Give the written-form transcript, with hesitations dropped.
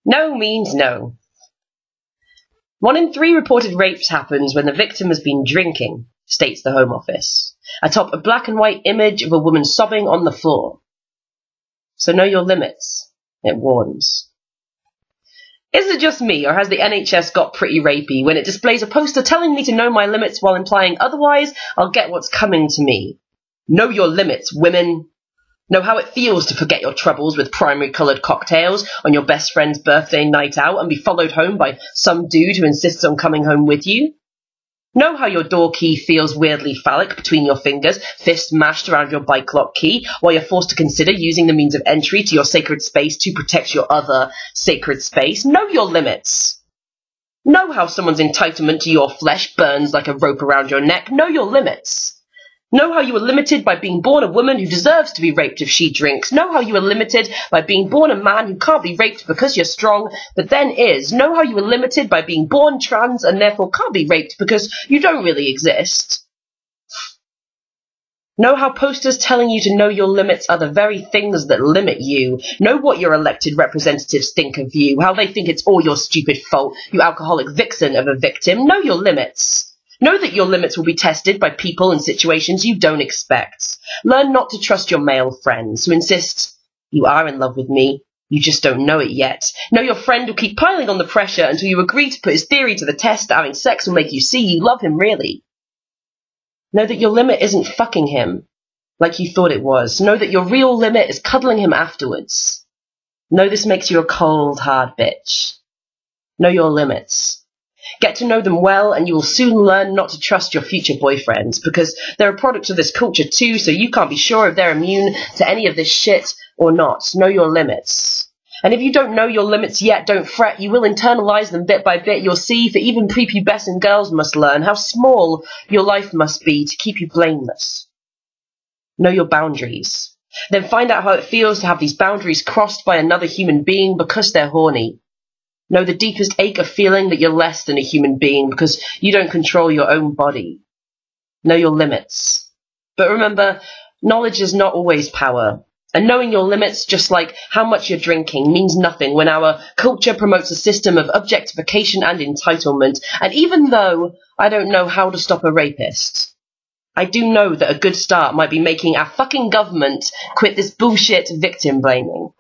No means no. 1 in 3 reported rapes happens when the victim has been drinking, states the Home Office, atop a black and white image of a woman sobbing on the floor. So know your limits, it warns. Is it just me, or has the NHS got pretty rapey when it displays a poster telling me to know my limits while implying otherwise I'll get what's coming to me? Know your limits, women. Know how it feels to forget your troubles with primary-coloured cocktails on your best friend's birthday night out and be followed home by some dude who insists on coming home with you? Know how your door key feels weirdly phallic between your fingers, fists mashed around your bike lock key, while you're forced to consider using the means of entry to your sacred space to protect your other sacred space? Know your limits. Know how someone's entitlement to your flesh burns like a rope around your neck. Know your limits. Know how you were limited by being born a woman who deserves to be raped if she drinks. Know how you were limited by being born a man who can't be raped because you're strong, but then is. Know how you were limited by being born trans and therefore can't be raped because you don't really exist. Know how posters telling you to know your limits are the very things that limit you. Know what your elected representatives think of you, how they think it's all your stupid fault, you alcoholic vixen of a victim. Know your limits. Know that your limits will be tested by people and situations you don't expect. Learn not to trust your male friends who insist, you are in love with me, you just don't know it yet. Know your friend will keep piling on the pressure until you agree to put his theory to the test that having sex will make you see you love him really. Know that your limit isn't fucking him like you thought it was. Know that your real limit is cuddling him afterwards. Know this makes you a cold, hard bitch. Know your limits. Get to know them well, and you will soon learn not to trust your future boyfriends, because they're a product of this culture too, so you can't be sure if they're immune to any of this shit or not. Know your limits. And if you don't know your limits yet, don't fret, you will internalize them bit by bit. You'll see, for even prepubescent girls must learn how small your life must be to keep you blameless. Know your boundaries. Then find out how it feels to have these boundaries crossed by another human being because they're horny. Know the deepest ache of feeling that you're less than a human being because you don't control your own body. Know your limits. But remember, knowledge is not always power. And knowing your limits, just like how much you're drinking, means nothing when our culture promotes a system of objectification and entitlement. And even though I don't know how to stop a rapist, I do know that a good start might be making our fucking government quit this bullshit victim blaming.